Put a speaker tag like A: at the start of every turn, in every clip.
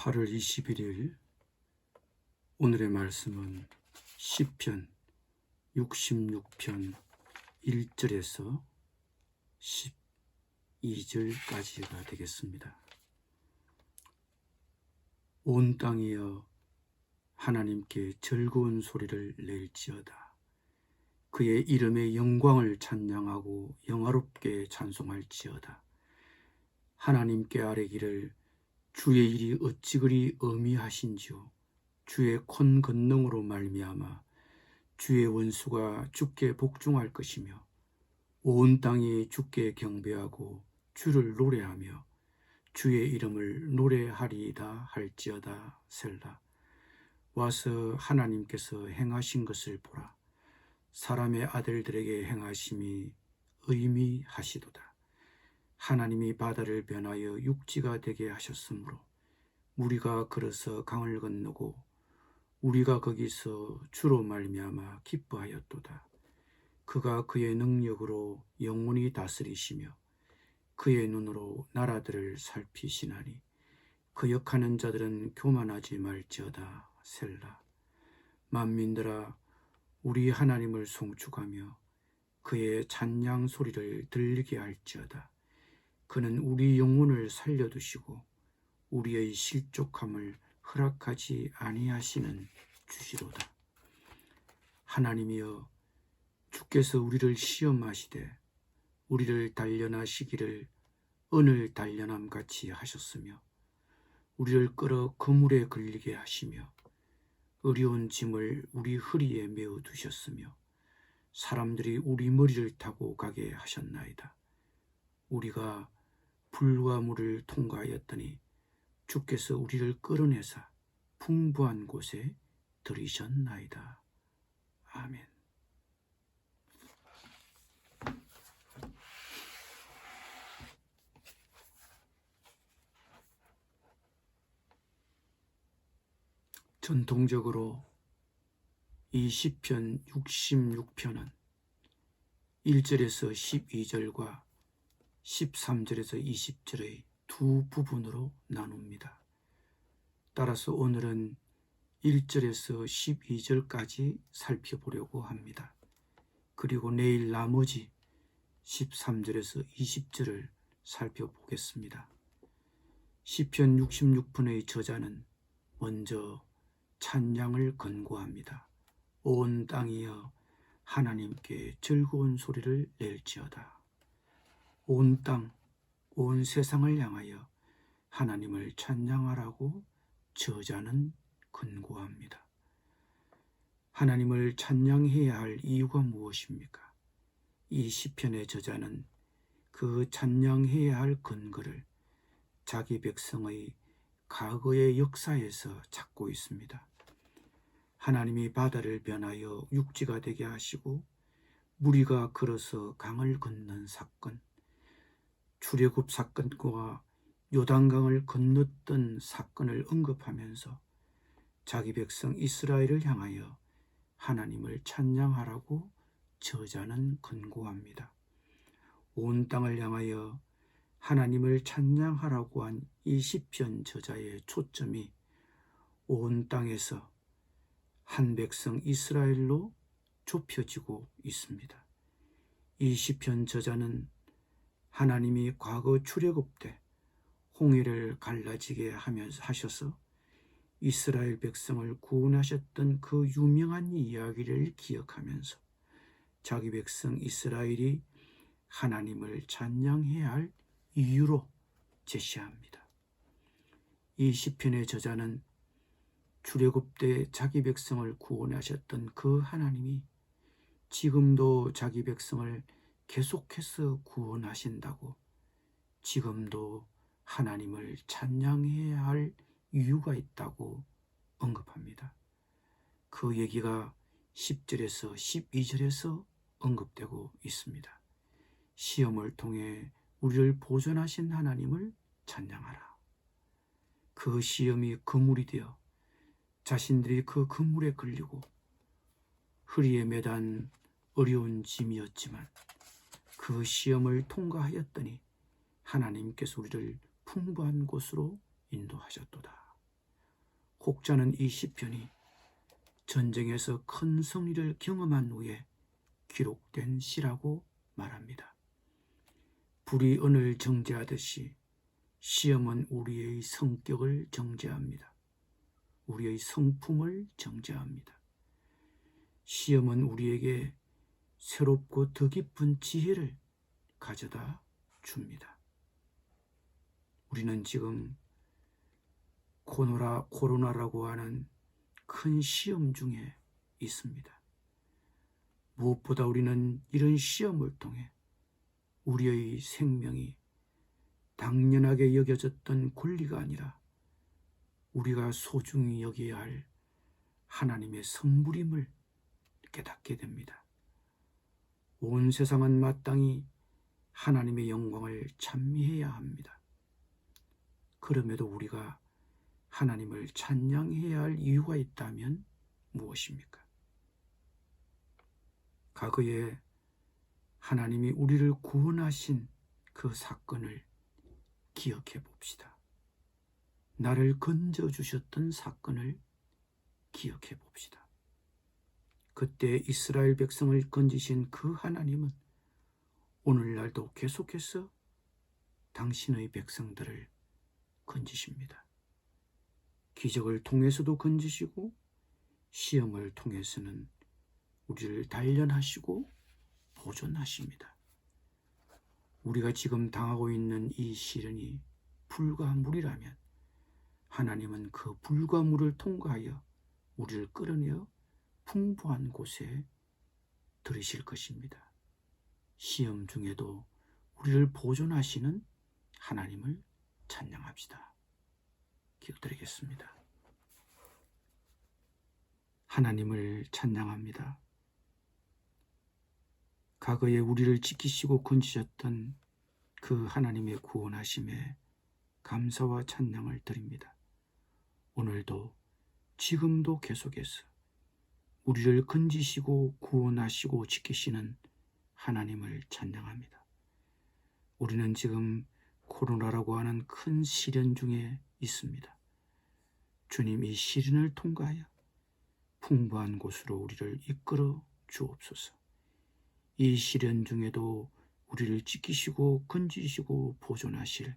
A: 8월 21일 오늘의 말씀은 시편 66편 1절에서 12절까지가 되겠습니다. 온 땅이여 하나님께 즐거운 소리를 낼지어다. 그의 이름의 영광을 찬양하고 영화롭게 찬송할지어다. 하나님께 아뢰기를 주의 일이 어찌 그리 어미하신지요. 주의 콘 권능으로 말미암아 주의 원수가 주께 복종할 것이며 온 땅이 주께 경배하고 주를 노래하며 주의 이름을 노래하리이다 할지어다. 셀라. 와서 하나님께서 행하신 것을 보라. 사람의 아들들에게 행하심이 의미하시도다. 하나님이 바다를 변하여 육지가 되게 하셨으므로 우리가 걸어서 강을 건너고 우리가 거기서 주로 말미암아 기뻐하였도다. 그가 그의 능력으로 영원히 다스리시며 그의 눈으로 나라들을 살피시나니 거역하는 자들은 교만하지 말지어다. 셀라. 만민들아 우리 하나님을 송축하며 그의 찬양 소리를 들리게 할지어다. 그는 우리 영혼을 살려두시고 우리의 실족함을 허락하지 아니하시는 주시로다. 하나님이여 주께서 우리를 시험하시되 우리를 단련하시기를 은을 단련함같이 하셨으며 우리를 끌어 그물에 걸리게 하시며 어려운 짐을 우리 허리에 메어 두셨으며 사람들이 우리 머리를 타고 가게 하셨나이다. 우리가 불과 물을 통과하였더니 주께서 우리를 끌어내사 풍부한 곳에 들이셨나이다. 아멘. 전통적으로 이 시편 66편은 1절에서 12절과 13절에서 20절의 두 부분으로 나눕니다. 따라서 오늘은 1절에서 12절까지 살펴보려고 합니다. 그리고 내일 나머지 13절에서 20절을 살펴보겠습니다. 시편 66편의 저자는 먼저 찬양을 권고합니다. 온 땅이여 하나님께 즐거운 소리를 낼지어다. 온 땅, 온 세상을 향하여 하나님을 찬양하라고 저자는 권고합니다. 하나님을 찬양해야 할 이유가 무엇입니까? 이 시편의 저자는 그 찬양해야 할 근거를 자기 백성의 과거의 역사에서 찾고 있습니다. 하나님이 바다를 변하여 육지가 되게 하시고 무리가 걸어서 강을 건넌 사건, 출애굽 사건과 요단강을 건넜던 사건을 언급하면서 자기 백성 이스라엘을 향하여 하나님을 찬양하라고 저자는 권고합니다. 온 땅을 향하여 하나님을 찬양하라고 한 이 시편 저자의 초점이 온 땅에서 한 백성 이스라엘로 좁혀지고 있습니다. 이 시편 저자는 하나님이 과거 출애굽 때 홍해를 갈라지게 하셔서 이스라엘 백성을 구원하셨던 그 유명한 이야기를 기억하면서 자기 백성 이스라엘이 하나님을 찬양해야 할 이유로 제시합니다. 이 시편의 저자는 출애굽 때 자기 백성을 구원하셨던 그 하나님이 지금도 자기 백성을 계속해서 구원하신다고 지금도 하나님을 찬양해야 할 이유가 있다고 언급합니다. 그 얘기가 10절에서 12절에서 언급되고 있습니다. 시험을 통해 우리를 보존하신 하나님을 찬양하라. 그 시험이 그물이 되어 자신들이 그 그물에 걸리고 허리에 매단 어려운 짐이었지만 그 시험을 통과하였더니 하나님께서 우리를 풍부한 곳으로 인도하셨도다. 혹자는 이 시편이 전쟁에서 큰 승리를 경험한 후에 기록된 시라고 말합니다. 불이 은을 정죄하듯이 시험은 우리의 성격을 정죄합니다. 우리의 성품을 정죄합니다. 시험은 우리에게 새롭고 더 깊은 지혜를 가져다 줍니다. 우리는 지금 코로나라고 하는 큰 시험 중에 있습니다. 무엇보다 우리는 이런 시험을 통해 우리의 생명이 당연하게 여겨졌던 권리가 아니라 우리가 소중히 여겨야 할 하나님의 선물임을 깨닫게 됩니다. 온 세상은 마땅히 하나님의 영광을 찬미해야 합니다. 그럼에도 우리가 하나님을 찬양해야 할 이유가 있다면 무엇입니까? 과거에 하나님이 우리를 구원하신 그 사건을 기억해 봅시다. 나를 건져주셨던 사건을 기억해 봅시다. 그때 이스라엘 백성을 건지신 그 하나님은 오늘날도 계속해서 당신의 백성들을 건지십니다. 기적을 통해서도 건지시고 시험을 통해서는 우리를 단련하시고 보존하십니다. 우리가 지금 당하고 있는 이 시련이 불과 물이라면 하나님은 그 불과 물을 통과하여 우리를 끌어내어 풍부한 곳에 들이실 것입니다. 시험 중에도 우리를 보존하시는 하나님을 찬양합시다. 기도드리겠습니다. 하나님을 찬양합니다. 과거에 우리를 지키시고 건지셨던 그 하나님의 구원하심에 감사와 찬양을 드립니다. 오늘도 지금도 계속해서 우리를 건지시고 구원하시고 지키시는 하나님을 찬양합니다. 우리는 지금 코로나라고 하는 큰 시련 중에 있습니다. 주님, 이 시련을 통과하여 풍부한 곳으로 우리를 이끌어 주옵소서. 이 시련 중에도 우리를 지키시고 건지시고 보존하실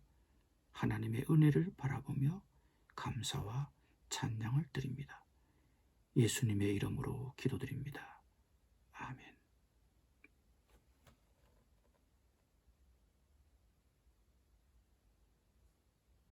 A: 하나님의 은혜를 바라보며 감사와 찬양을 드립니다. 예수님의 이름으로 기도드립니다.